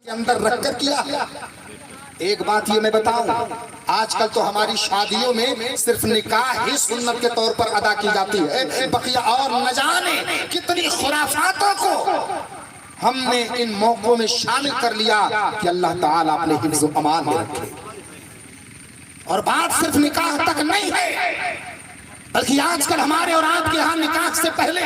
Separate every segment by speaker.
Speaker 1: کے اندر رکھ کر کیا. ایک بات یہ میں بتاؤں، آج کل تو ہماری شادیوں میں صرف نکاح ہی سنت کے طور پر ادا کی جاتی ہے، بقیہ اور نہ جانے کتنی خرافاتوں کو ہم نے ان موقعوں میں شامل کر لیا کہ اللہ تعالیٰ اپنے حفظ و امان میں رکھے. اور بات صرف نکاح تک نہیں ہے، بلکہ آج کل ہمارے اور آپ کے ہاں نکاح سے پہلے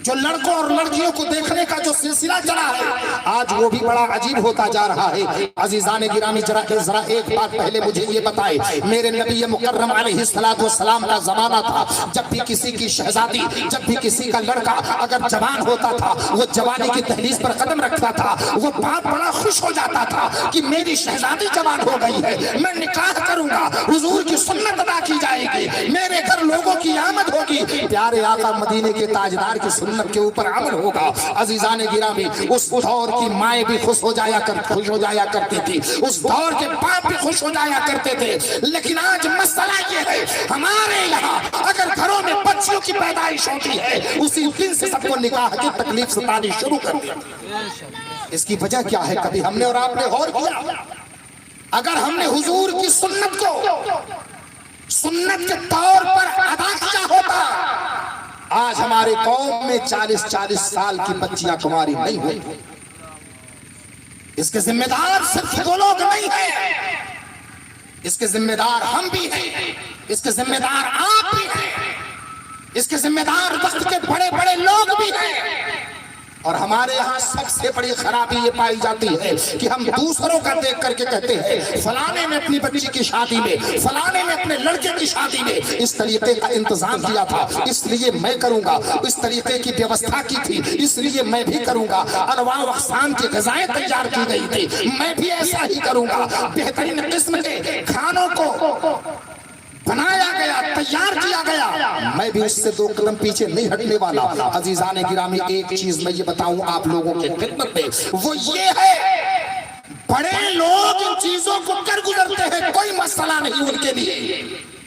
Speaker 1: جو لڑکوں اور لڑکیوں کو دیکھنے کا جو سلسلہ چلا ہے، آج وہ بھی بڑا عجیب ہوتا جا رہا ہے. عزیزان گرامی، ذرا ایک بات پہلے مجھے یہ بتائے، میرے نبی مکرم علیہ السلام کا زمانہ تھا جب بھی کسی کی شہزادی، جب بھی کسی کا لڑکا اگر جوان ہوتا تھا، وہ جوانی کی دہلیز پر قدم رکھتا تھا، وہ باپ بڑا خوش ہو جاتا تھا کہ میری شہزادی جوان ہو گئی ہے، میں نکاح کروں گا، حضور کی سنت ادا کی جائے گی، میرے گھر لوگوں کی آمد ہوگی، پیارے آقا مدینے کے تاجدار کی سنت کے اوپر عمل ہوگا. عزیزان گرامی، اس دور کی مائیں بھی خوش ہو جایا کرتی تھی، اس دور کے باپ بھی خوش ہو جایا کرتے تھے. لیکن آج مسئلہ یہ ہے، ہمارے یہاں اگر گھروں میں بچیوں کی پیدائش ہوتی ہے، اسی دن سے سب کو نکاح کی تکلیف ستانی شروع کر دی. اس کی وجہ کیا ہے؟ کبھی ہم نے اور آپ نے غور کیا؟ اگر ہم نے حضور کی سنت کو سنت کے طور پر ادا کیا ہوتا، آج ہمارے قوم میں 40 سال کی بچیاں کماری نہیں ہوئی. اس کے ذمہ دار صرف وہ لوگ نہیں ہیں، اس کے ذمہ دار ہم بھی ہیں، اس کے ذمہ دار آپ بھی ہیں، اس کے ذمہ دار وقت کے بڑے بڑے لوگ بھی ہیں. اور ہمارے ہاں سب سے بڑی خرابی یہ پائی جاتی ہے کہ ہم دوسروں کا دیکھ کر کے کہتے ہیں فلانے نے اپنی بچی کی شادی میں، فلانے نے اپنے لڑکے کی شادی میں اس طریقے کا انتظام کیا تھا، اس لیے میں کروں گا، اس طریقے کی بیوستھا کی تھی، اس لیے میں بھی کروں گا، انواع و اقسام کی غذائیں تیار کی گئی تھی، میں بھی ایسا ہی کروں گا. بہترین قسم کے کھانوں کو بنایا گیا، تیار کیا گیا، میں بھی اس سے 2 قدم پیچھے نہیں ہٹنے والا. عزیزان گرامی، ایک چیز میں یہ بتاؤں آپ لوگوں کے خدمت میں، وہ یہ ہے بڑے لوگ ان چیزوں کو کر گزرتے ہیں، کوئی مسئلہ نہیں ان کے لیے،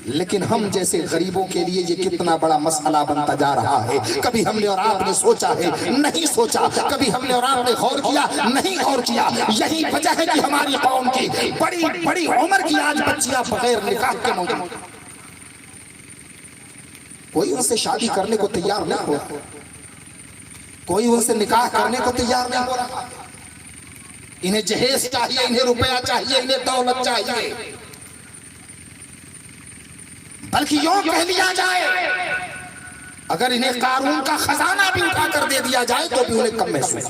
Speaker 1: لیکن ہم جیسے غریبوں کے لیے یہ کتنا بڑا مسئلہ بنتا جا رہا ہے. کبھی ہم نے اور آپ نے سوچا ہے؟ نہیں سوچا. کبھی ہم نے اور آپ نے غور کیا؟ نہیں غور کیا. یہی وجہ ہے کہ ہماری قوم کی بڑی بڑی عمر کی آج بچیاں بغیر نکاح کے موجود، کوئی ان سے شادی کرنے کو تیار نہیں ہو رہا، کوئی ان سے نکاح کرنے کو تیار نہیں ہو رہا. انہیں جہیز چاہیے، انہیں روپیہ چاہیے، انہیں دولت چاہیے، بلکہ یوں کہہ لیا جائے اگر انہیں قارون کا خزانہ بھی اٹھا کر دے دیا جائے تو بھی انہیں کم محسوس.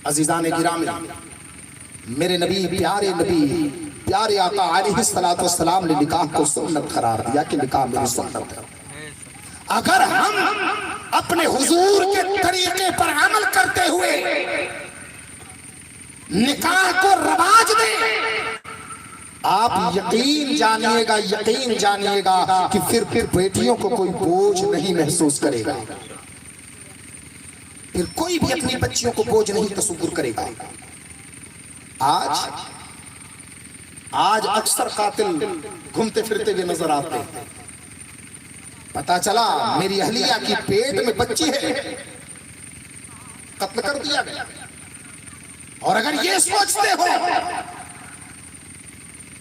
Speaker 1: عزیزان گرامی، میرے نبی، پیارے آقا علیہ السلام نے نکاح کو سنت قرار دیا کہ نکاح میری سنت ہے. اگر ہم اپنے حضور کے طریقے پر عمل کرتے ہوئے نکاح کو رواج دیں، آپ یقین جانیے گا کہ پھر بیٹیوں کو کوئی بوجھ نہیں محسوس کرے گا، پھر کوئی بھی اپنی بچیوں کو بوجھ نہیں تصور کرے گا. آج اکثر قاتل گھومتے پھرتے ہوئے نظر آتے ہیں. پتا چلا میری اہلیہ کی پیٹ میں بچی ہے، قتل کر دیا گیا. اور اگر یہ سوچتے ہو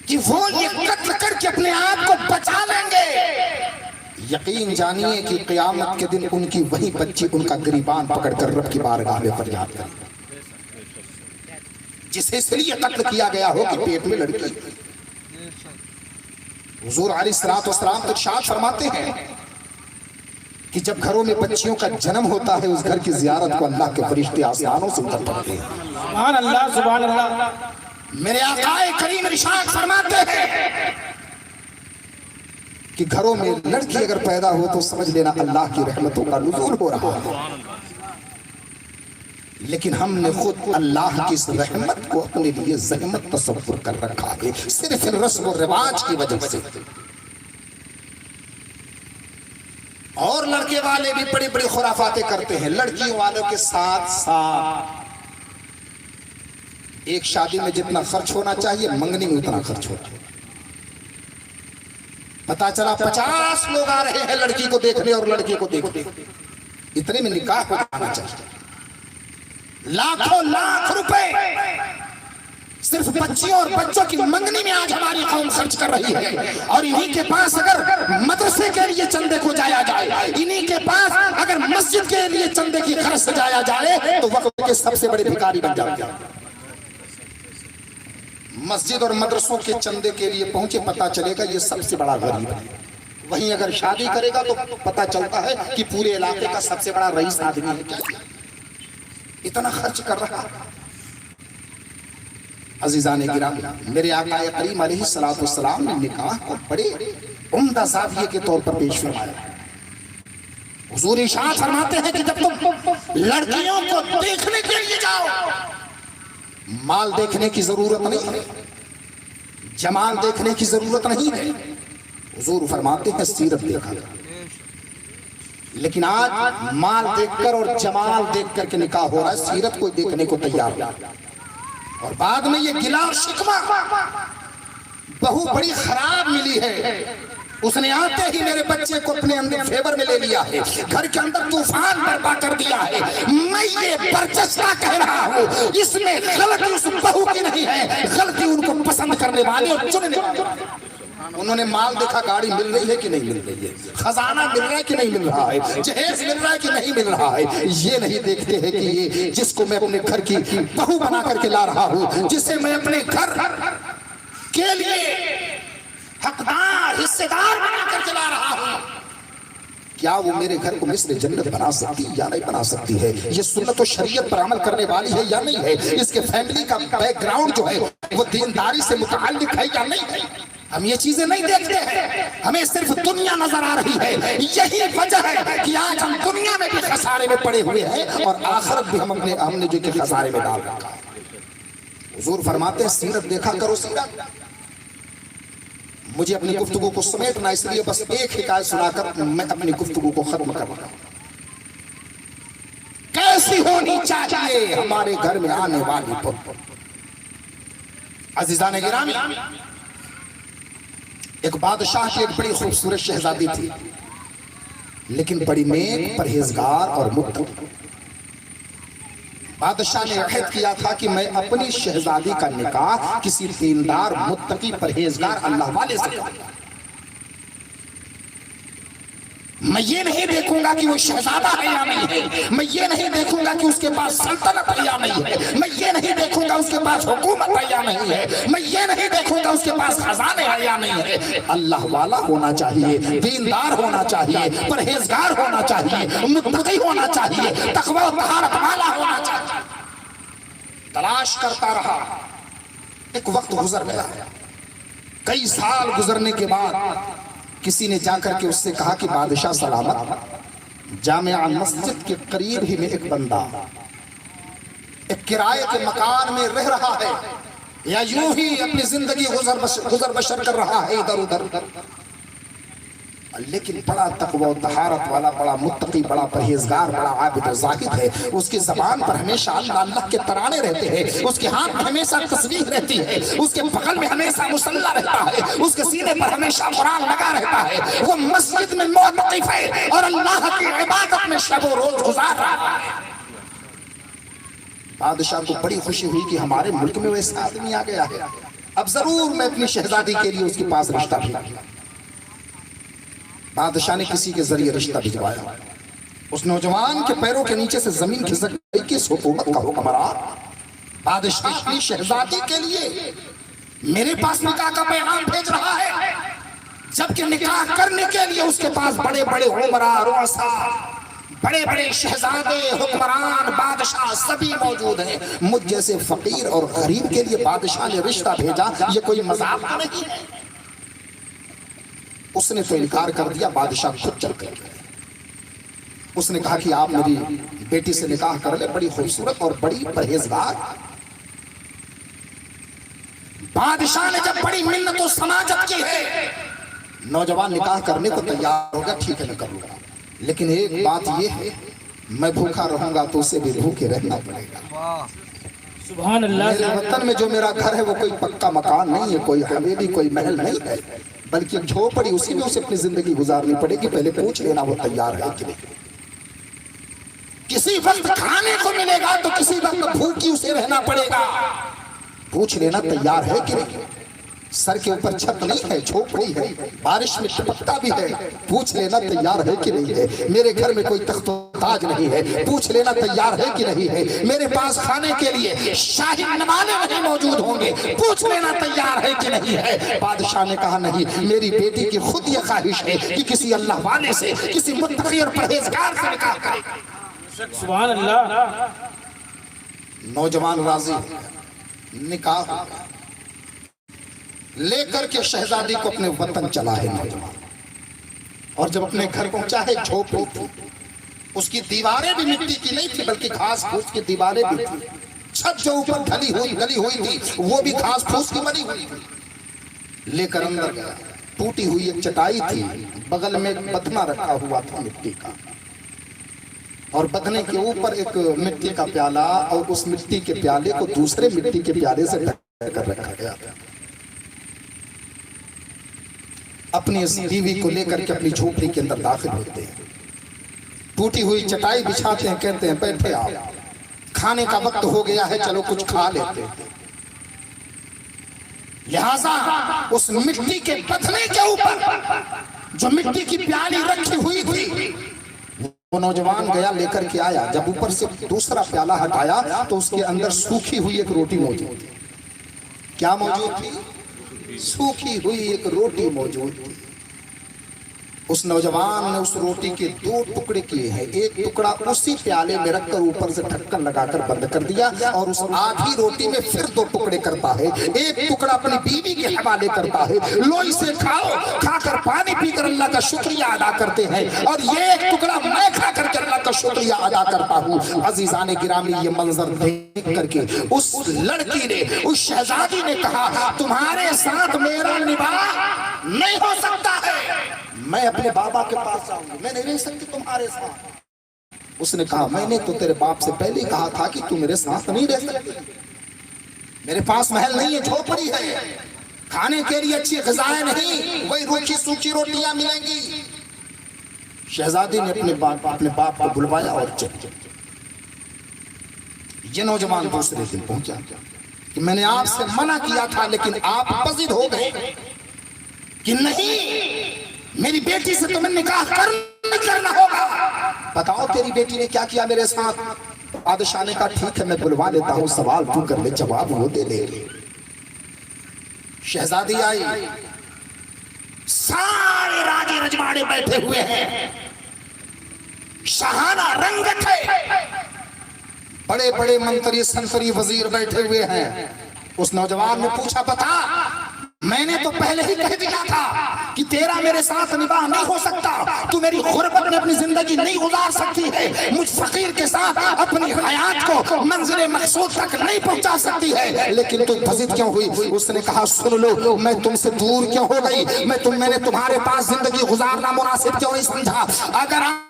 Speaker 1: کہ وہ یہ قتل کر کے اپنے آپ کو بچا لیں گے، یقین جانیے کہ قیامت کے دن ان کی وہی بچی ان کا گریبان پکڑ کر رب کی بارگاہ میں فریاد کرے گی، جسے اس لیے قتل کیا گیا ہو کہ پیٹ میں لڑکی. حضور علیہ السلام تو ارشاد فرماتے ہیں کہ جب گھروں میں بچیوں کا جنم ہوتا ہے، اس گھر کی زیارت کو اللہ کے فرشتے آسمانوں سے اتر پڑتے ہیں.
Speaker 2: سبحان اللہ، سبحان اللہ.
Speaker 1: میرے آقا کریم ارشاد فرماتے ہیں کہ گھروں میں لڑکی اگر پیدا ہو تو سمجھ لینا اللہ کی رحمتوں کا نزول ہو رہا ہے. لیکن ہم نے خود اللہ کی اس رحمت کو اپنے لیے زحمت تصور کر رکھا ہے، صرف رسم و رواج کی وجہ سے. اور لڑکے والے بھی بڑی بڑی خرافاتیں کرتے ہیں. لڑکیوں والوں کے ساتھ ایک شادی میں جتنا خرچ ہونا چاہیے منگنی میں اتنا خرچ ہوتا ہے. پتا چلا 50 لوگ آ رہے ہیں لڑکی کو دیکھنے اور لڑکے کو دیکھنے، اتنے میں نکاح ہو جانا چاہیے. लाखों लाख रुपए सिर्फ बच्चियों और बच्चों की मंगनी में आज हमारी कौम खर्च कर रही है। और इन्हीं के पास अगर मदरसे के लिए चंदे को जाया जाए, इन्हीं के पास अगर मस्जिद के लिए चंदे की खर्च से जाया जाए तो वक्त के सबसे बड़े भिखारी बन जाते हैं। मस्जिद और मदरसों के चंदे के लिए पहुंचे, पता चलेगा ये सबसे बड़ा गरीब है। वहीं अगर शादी करेगा तो पता चलता है कि पूरे इलाके का सबसे बड़ा रईस आदमी है। क्या इतना खर्च कर रहा है? अजीजान गिरामी, मेरे आका करीम अलैहिस्सलातु वस्सलाम ने निकाह को बड़े उम्दा ज़ाविये के तौर पर पेश फरमाया। हुजूर इरशाद फरमाते हैं कि जब तुम लड़कियों को देखने के लिए जाओ, माल देखने की जरूरत नहीं है, जमाल देखने की जरूरत नहीं है। हुजूर फरमाते हैं सीरत देखा। लेकिन आज माल देखकर और जमाल देखकर के निकाह हो रहा है, सीरत कोई देखने को तैयार नहीं। और बाद में ये गिला और शिकवा, बहू बड़ी खराब मिली है, उसने आते ही मेरे बच्चे को अपने अंदर फेवर में ले लिया है, घर के अंदर तूफान बर्पा कर दिया है। मैं ये बर्जस्ता कह रहा हूँ, इसमें गलती उस बहू की नहीं है, गलती उनको पसंद करने वाले और चुनने वाले। उन्होंने माल देखा, गाड़ी मिल रही है कि नहीं मिल रही है, खजाना मिल रहा है कि नहीं मिल रहा है, जहेज मिल रहा है कि नहीं मिल रहा है। ये नहीं देखते हैं कि ये जिसको मैं अपने घर की बहू बना करके ला रहा हूँ, जिसे मैं अपने घर के लिए हकदार हिस्सेदार बना करके ला रहा हूँ, क्या वो मेरे घर को मिस्र जन्नत बना सकती है या नहीं बना सकती है? ये सुन्नत और शरीयत पर अमल करने वाली है या नहीं है? इसके फैमिली का बैकग्राउंड जो है वो दीनदारी से मुताल्लिक है या नहीं है? हम ये चीजें नहीं देखते हैं, हमें सिर्फ दुनिया नजर आ रही है। यही वजह है कि आज हम दुनिया में भी खसारे में पड़े हुए हैं और आखिरत भी हमने जो कि खसारे में डाल रखा है। हुजूर फरमाते हैं सीरत देखा करो सीरत। मुझे अपनी गुफ्तगू को समेटना, इसलिए बस एक हिकायत सुनाकर मैं अपनी गुफ्तगू को खत्म कर रहा हूं। कैसी होनी चाहिए हमारे घर में आने वाली पुत्र? अजीजान गिरामी, एक बादशाह की एक बड़ी खूबसूरत शहजादी थी, लेकिन बड़ी नेक, परहेजगार और मुत्तकी। बादशाह ने अहद किया था कि मैं अपनी शहजादी का निकाह किसी दीनदार, मुत्तकी, परहेजगार, अल्लाह वाले से करूंगा। मैं ये नहीं देखूंगा कि वो शहजादा है या नहीं है, मैं ये नहीं देखूंगा कि उसके पास सल्तनत है या नहीं है, मैं ये नहीं देखूंगा उसके पास हुकूमत है या नहीं है, मैं ये नहीं देखूंगा उसके पास खजाने हैं या नहीं है। अल्लाह वाला होना चाहिए, दीनदार होना चाहिए, परहेजगार होना चाहिए, मुत्तकी होना चाहिए, तकवा और तहारत वाला होना चाहिए। तलाश करता रहा, एक वक्त गुजर गया। कई साल गुजरने के बाद किसी ने जाकर के उससे कहा कि बादशाह सलामत, जामिया मस्जिद के करीब ही में एक बंदा एक किराए के मकान में रह रहा है, या यूं ही अपनी जिंदगी गुजर बसर कर रहा है इधर उधर, लेकिन बड़ा तकवा तहारत वाला, बड़ा मुत्तकी, बड़ा परहेजगार, बड़ा आबिद और ज़ाहिद है। उसकी ज़बान पर हमेशा अल्लाह के तराने रहते हैं, उसके हाथ में हमेशा तस्बीह रहती है, उसके बगल में हमेशा मुसल्ला रहता है, उसके सीने पर हमेशा कुरान लगा रहता है। वो मस्जिद में मुअत्तकिफ है और अल्लाह की इबादत में शब रोज गुजार रहा है। बादशाह को बड़ी खुशी हुई कि हमारे मुल्क में वैसा आदमी आ गया है, अब जरूर मैं अपनी शहजादी के लिए उसके पास रिश्ता भिजवाऊंगा। बादशाह ने किसी के जरिए रिश्ता भिजवाया। उस नौजवान के पैरों के नीचे से जमीन खिसक गई। किस हुकूमत का हुक्मरान बादशाह अपनी शहजादी के लिए मेरे पास निकाह का पैगाम भेज रहा है, जबकि निकाह करने के लिए उसके पास बड़े बड़े उमरा, रुअसा, बड़े बड़े शहजादे, हुक्मरान, बादशाह सभी मौजूद हैं। मुझ जैसे फकीर और गरीब के लिए बादशाह ने रिश्ता भेजा, ये कोई मजाक नहीं है। उसने तो इनकार कर दिया। बादशाह खुद चल कर उसने कहा कि आप मेरी बेटी से निकाह कर ले, बड़ी खूबसूरत और बड़ी परहेजगार। बादशाह ने जब बड़ी मिन्नत और समाजत की है, नौजवान निकाह करने को तैयार हो गया। ठीक है, मैं करूंगा, लेकिन एक बात यह है, मैं भूखा रहूंगा तो उसे भी भूखे रहना पड़ेगा।
Speaker 2: सुभान अल्लाह।
Speaker 1: मेरे वतन में जो मेरा घर है वो कोई पक्का मकान नहीं है, कोई हवेली, कोई महल नहीं है, बल्कि एक झोपड़ी, उसी में उसे अपनी जिंदगी गुजारनी पड़ेगी। पहले पूछ लेना वो तैयार है कि नहीं। किसी वक्त खाने को मिलेगा तो किसी वक्त भूखी उसे रहना पड़ेगा। पूछ लेना तैयार है कि नहीं? सर के ऊपर छत नहीं है, झोपड़ी है, बारिश में टपकता भी है, पूछ लेना तैयार है कि नहीं है? मेरे घर में कोई तख्त ताज नहीं है, पूछ लेना तैयार है कि नहीं है? मेरे पास खाने के लिए शाही नवाले नहीं मौजूद होंगे, पूछ लेना तैयार है कि नहीं है? बादशाह ने कहा नहीं, मेरी बेटी की खुद ये ख्वाहिश है कि किसी अल्लाह वाले से, किसी मुत्तकी और परहेजगार से निकाह करे।
Speaker 2: सुभान अल्लाह।
Speaker 1: नौजवान राजी निकाह होगा, लेकर के शहजादी को अपने वतन चला है नौजवान। और जब अपने घर पहुंचा है, झोपड़ी थी, उसकी दीवारें भी मिट्टी की नहीं थी बल्कि घास फूस की दीवारें भी थी। छत जो ऊपर गली हुई थी वो भी घास फूस की बनी हुई थी। लेकर अंदर गया, टूटी हुई एक चटाई थी, बगल में एक बधना रखा हुआ था मिट्टी का, और बधने के ऊपर एक मिट्टी का प्याला, और उस मिट्टी के प्याले को दूसरे मिट्टी के प्याले से ढक कर रखा गया था। अपनी इस बीवी को लेकर के अपनी झोपड़ी के अंदर दाखिल होते हैं, टूटी हुई चटाई बिछाते हैं, कहते हैं बैठे आप, खाने का वक्त हो गया है, चलो कुछ खा लेते हैं। लिहाजा उस मिट्टी के बधने के ऊपर जो मिट्टी की प्याली रखी हुई थी, वो नौजवान गया लेकर के आया। जब ऊपर से दूसरा प्याला हटाया तो उसके अंदर सूखी हुई एक रोटी मौजूद थी। क्या मौजूद थी? सूखी हुई एक रोटी मौजूद थी। उस नौजवान ने उस रोटी के 2 टुकड़े किए हैं, एक टुकड़ा उसी प्याले में रखकर ऊपर से ढक्कन लगाकर बंद कर दिया, और उस आधी रोटी में फिर 2 टुकड़े करता है, एक टुकड़ा अपनी बीवी के हवाले करता है, लो इसे खाओ, खाकर पानी पीकर अल्लाह का शुक्रिया अदा करते हैं, और ये एक टुकड़ा मैं खा करके अल्लाह का शुक्रिया अदा करता हूँ। अजीजाने गिरामी, ये मंजर देख करके उस लड़की ने, उस शहजादी ने कहा, तुम्हारे साथ मेरा निभाह नहीं हो सकता है, मैं अपने बाबा के पास जाऊंगी, मैं नहीं रह सकती तुम्हारे साथ। उसने कहा, मैंने तो तेरे बाप से पहले कहा था कि तू मेरे साथ नहीं रह सकती, मेरे पास महल नहीं है, झोपड़ी है, खाने के लिए अच्छी ग़िज़ाएं नहीं, वही रूखी सूखी रोटियां मिलेंगी। शहजादी ने अपने बाप को बुलवाया और चल। ये नौजवान दूसरे दिन पहुंचा कि मैंने आपसे मना किया था, लेकिन आप पजिद हो गए कि नहीं, मेरी बेटी से तुम्हें निकाह करना होगा। बताओ तेरी बेटी ने क्या किया मेरे साथ? बादशाह ने कहा, ठीक है मैं बुलवा लेता हूँ, सवाल तू कर ले, जवाब वो दे दे। शहजादी आई, सारे राजे रजवाड़े बैठे हुए हैं, शाहाना रंगत है, बड़े बड़े मंत्री संतरी वजीर बैठे हुए हैं। उस नौजवान ने पूछा, बता, मैंने तो पहले ही कह दिया था कि तेरा मेरे साथ निकाह नहीं हो सकता, तू मेरी गुर्बत में अपनी जिंदगी नहीं गुजार सकती है, मुझ फकीर के साथ अपनी हयात को मंजिल मकसूद तक नहीं पहुंचा सकती है, लेकिन तू फजिद क्यों हुई? उसने कहा, सुन लो, मैं तुमसे दूर क्यों हो गई? मैंने तुम्हारे पास जिंदगी गुजारना मुनासिब क्यों नहीं समझा? अगर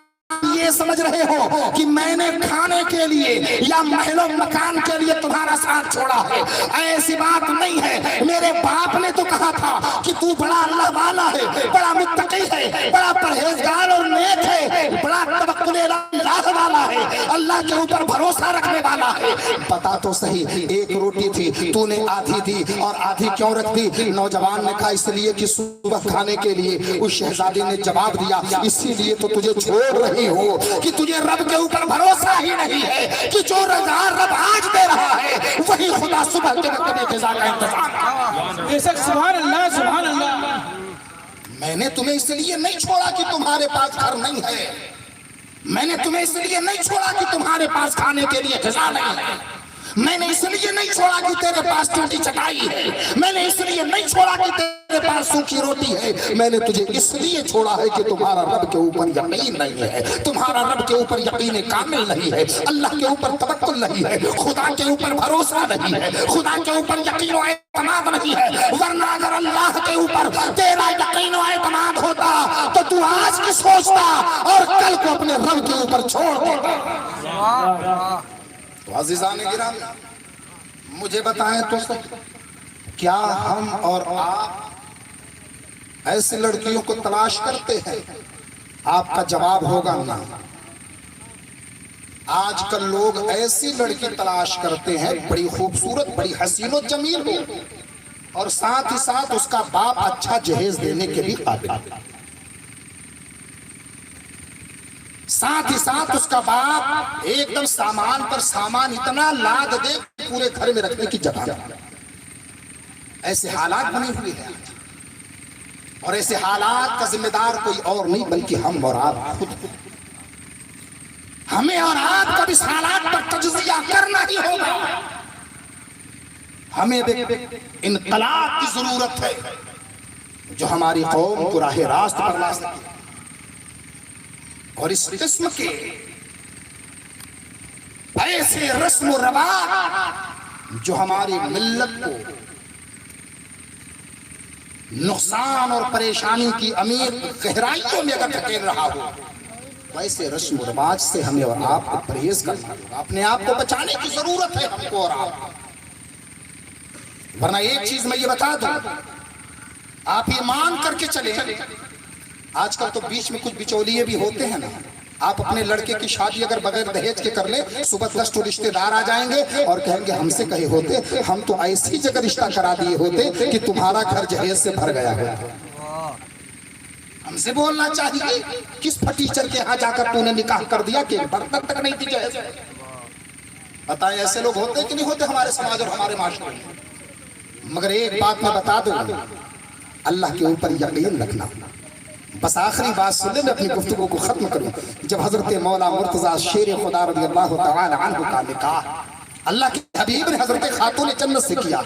Speaker 1: ये समझ रहे हो कि मैंने खाने के लिए या महलो मकान के लिए तुम्हारा साथ छोड़ा है, ऐसी बात नहीं है। मेरे बाप ने तो कहा था कि तू बड़ा अल्लाह वाला है, बड़ा मुत्तकी है, बड़ा परहेजगार और नेक है, बड़ा तवक्कुल अल्लाह वाला है, अल्लाह के ऊपर भरोसा रखने वाला है। बता तो सही, एक रोटी थी, तूने आधी दी, और आधी क्यों रख दी? नौजवान ने कहा, इसलिए कि सुबह खाने के लिए। उस शहजादी ने जवाब दिया, इसीलिए तो तुझे छोड़ रही हो कि तुझे रब के ऊपर भरोसा ही नहीं है कि जो रज़ा रब आज दे रहा है वही खुदा सुबह के वक्त में ग़िज़ा का इंतजाम।
Speaker 2: बेशक, सुभान अल्लाह, सुभान अल्लाह।
Speaker 1: मैंने तुम्हें इसलिए नहीं छोड़ा कि तुम्हारे पास घर नहीं है, मैंने तुम्हें इसलिए नहीं छोड़ा कि तुम्हारे पास खाने के लिए ग़िज़ा नहीं है, मैंने इसलिए नहीं छोड़ा कि तेरे पास टूटी चटाई है, मैंने इसलिए नहीं छोड़ा कि तेरे पास सूखी रोटी है, मैंने तुझे इसलिए छोड़ा है कि तुम्हारा रब के ऊपर यकीन नहीं है, तुम्हारा रब के ऊपर यकीन कामिल नहीं है, अल्लाह के ऊपर तवक्कुल नहीं है, खुदा के ऊपर भरोसा नहीं है, खुदा के ऊपर यकीन और एतमाद नहीं है। वरना अगर अल्लाह के ऊपर तेरा यकीन और एतमाद होता तो तू आज की सोचता और कल को अपने रब के ऊपर छोड़ देता। तो अज़ीज़ाने गिरामी, मुझे बताएं तो सच, क्या हम और आप ऐसी लड़कियों को तलाश करते हैं? आपका जवाब होगा ना। آج کل لوگ ایسی لڑکی تلاش کرتے ہیں بڑی خوبصورت، بڑی حسین و جمیل ہو، اور ساتھ ہی ساتھ اس کا باپ اچھا جہیز دینے کے بھی قابل، ساتھ ہی ساتھ اس کا باپ ایک دم سامان پر سامان اتنا لاد دے پورے گھر میں رکھنے کی جگہ۔ ایسے حالات بنے ہوئے ہیں، اور ایسے حالات کا ذمہ دار کوئی اور نہیں بلکہ ہم اور آپ خود۔ ہمیں اور آپ کو اس حالات پر تجزیہ کرنا ہی ہوگا۔ ہمیں انقلاب کی ضرورت ہے جو ہماری قوم کو راہ راست پر لا سکے، اور اس قسم کے ایسے رسم و رواج جو ہماری ملت کو نقصان اور پریشانی کی امیر گہرائیوں میں اگر دھکیل رہا ہو، ویسے رسم و رواج سے ہمیں اور آپ کو پرہیز کرنا ہوگا۔ اپنے آپ کو بچانے کی ضرورت ہے ہم کو اور آپ کو، ورنہ ایک چیز میں یہ بتا دوں، آپ یہ مان کر کے چلیں، آج کل تو بیچ میں کچھ بچولیے بھی ہوتے ہیں نا، آپ اپنے لڑکے کی شادی اگر بغیر دہیج کے کر لیں، صبح 10 رشتے دار آ جائیں گے اور کہیں گے ہم سے کہے ہوتے، ہم تو ایسی جگہ رشتہ کرا دیے ہوتے کہ تمہارا گھر جہیز سے بھر گیا ہوتا۔ ہم سے بولنا چاہیے کس پھٹیچر کے ہاں جا کر تو نے نکاح کر دیا کہ برتن تک نہیں دی جہیز۔ بتائیں ایسے لوگ ہوتے کہ نہیں ہوتے ہمارے سماج اور ہمارے معاشرے میں؟ مگر ایک بات میں بتا دوں، اللہ کے اوپر یقین رکھنا۔ بس آخری بات سن لیں، میں اپنی گفتگو کو ختم کروں۔ جب حضرت مولا مرتضیٰ شیر خدا رضی اللہ تعالی عنہ کا نکاح اللہ کے حبیب نے حضرت خاتون جنت سے کیا،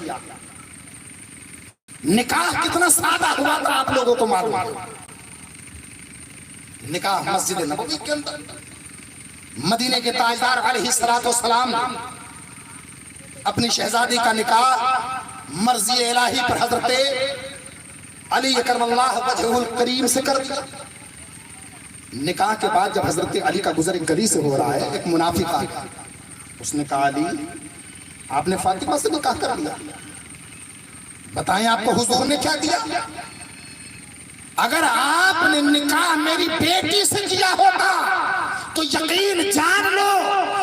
Speaker 1: نکاح کتنا سادہ ہوا تھا آپ لوگوں کو معلوم ہے۔ نکاح مسجد نبوی کے اندر مدینے کے تاجدار علیہ السلام نے اپنی شہزادی کا نکاح مرضی الہی پر حضرت علی کرم اللہ وجہہ الکریم سے کر دیا۔ نکاح کے بعد جب حضرت علی کا گزر ایک گلی سے ہو رہا ہے، ایک منافق آیا، اس نے کہا علی آپ نے فاطمہ سے نکاح کر لیا، بتائیں آپ کو حضور نے کیا دیا؟ اگر آپ نے نکاح میری بیٹی سے کیا ہوتا تو یقین جان لو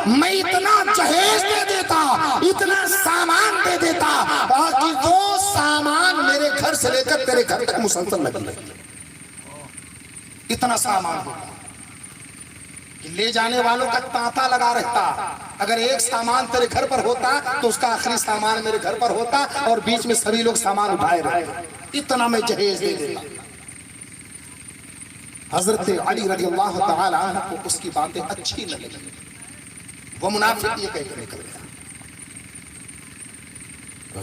Speaker 1: میں اتنا جہیز دے دیتا، اتنا سامان دے دیتا کہ وہ سامان میرے گھر سے لے کر تیرے گھر تک مسلسل لگی رہتی، اتنا سامان ہوتا کہ لے جانے والوں کا تانتا لگا رہتا۔ اگر ایک سامان تیرے گھر پر ہوتا تو اس کا آخری سامان میرے گھر پر ہوتا، اور بیچ میں سبھی لوگ سامان اٹھائے رہتے، اتنا میں جہیز دے دیتا۔ حضرت علی رضی اللہ تعالی عنہ کو اس کی باتیں اچھی نہ لگی، وہ منافق یہ کہہ کر نکل گیا۔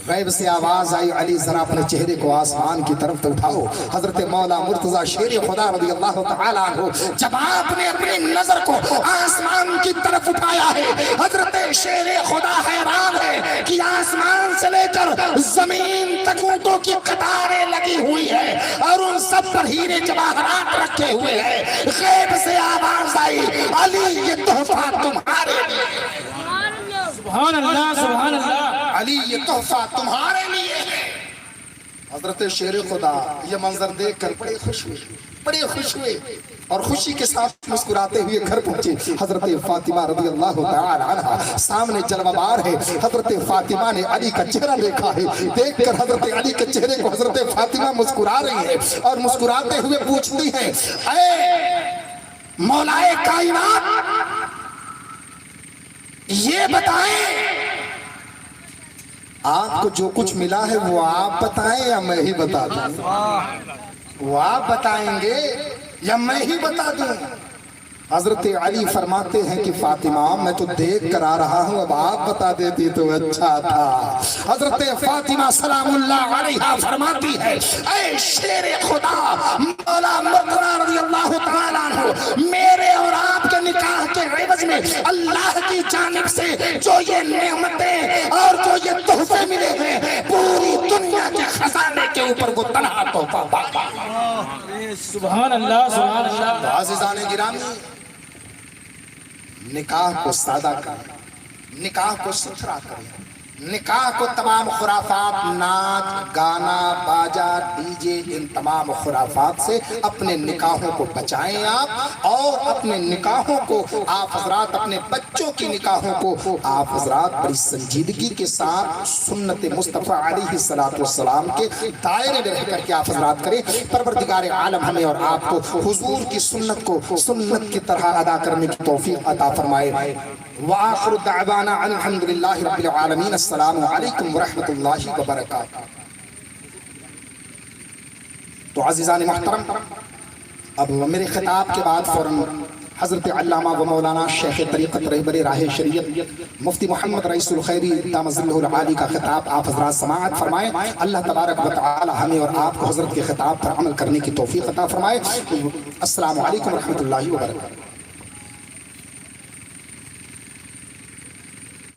Speaker 1: غیب سے آواز آئی علی ذرا اپنے چہرے کو آسمان کی طرف اٹھاؤ۔ حضرت مولا مرتضیٰ شیر خدا رضی اللہ تعالی عنہ جب آپ نے اپنی نظر کو آسمان کی طرف اٹھایا ہے، حضرت شیر خدا حیران ہے کہ آسمان سے لے کر زمین تک اونٹوں کی قطاریں لگی ہوئی ہے اور ان سب پر ہیرے جواہرات رکھے ہوئے ہیں۔ غیب سے آواز آئی علی یہ تحفہ تمہارے لیے،
Speaker 2: سبحان اللہ سبحان اللہ،
Speaker 1: علی یہ تحفہ تمہارے لیے ہے۔ حضرت شیر خدا یہ منظر دیکھ کر بڑے خوش ہوئے اور خوشی کے ساتھ مسکراتے ہوئے گھر پہنچے۔ حضرت فاطمہ رضی اللہ تعالی عنہ سامنے جلوہ بار ہے۔ حضرت فاطمہ نے علی کا چہرہ دیکھا ہے، دیکھ کر حضرت علی کے چہرے کو حضرت فاطمہ مسکرا رہی ہے اور مسکراتے ہوئے پوچھتی ہیں اے مولائے کائنات یہ بتائیں آپ کو جو کچھ ملا ہے وہ آپ بتائیں یا میں ہی بتا دوں؟ وہ آپ بتائیں گے یا میں ہی بتا دوں؟ حضرت علی فرماتے ہیں کہ فاطمہ میں تو دیکھ کر آ رہا ہوں، اب آپ بتا دیتی تو اچھا تھا۔ حضرت فاطمہ سلام اللہ علیہا فرماتی ہے اے شیر خدا مولا مرتضیٰ رضی اللہ تعالیٰ عنہ، میرے اور آپ کے نکاح کے عوض میں اللہ کی جانب سے جو یہ نعمتیں اور جو یہ تحفے ملے ہیں پوری دنیا کے خزانے کے اوپر وہ تنہا تحفہ باقی۔
Speaker 2: سبحان اللہ سبحان اللہ۔
Speaker 1: عزیزان گرامی، نکاح کو سادہ کریں، نکاح کو ستھرا کریں، نکاح کو تمام خرافات، ناچ گانا باجا ڈی جے، ان تمام خرافات سے اپنے نکاحوں کو بچائیں آپ، اور اپنے نکاحوں کو آپ حضرات، اپنے بچوں کی نکاحوں کو آپ حضرات بڑی سنجیدگی کے ساتھ سنت مصطفیٰ علیہ السلام کے دائرے میں رہ کر کے آپ حضرات کریں۔ پروردگار عالم ہمیں اور آپ کو حضور کی سنت کو سنت کی طرح ادا کرنے کی توفیق عطا فرمائے۔ وآخر دعوانا الحمدللہ رب العالمین۔ السلام علیکم ورحمۃ اللہ وبرکاتہ۔ تو عزیزان محترم، اب میرے خطاب کے بعد فوراً حضرت علامہ و مولانا شیخ طریقت رہبر راہ شریعت مفتی محمد رئیس الخیری دام ظلہ العالی کا خطاب آپ حضرات سماعت فرمائیں۔ اللہ تبارک و تعالی ہمیں اور آپ کو حضرت کے خطاب پر عمل کرنے کی توفیق عطا فرمائے۔ السلام علیکم ورحمۃ اللہ وبرکاتہ۔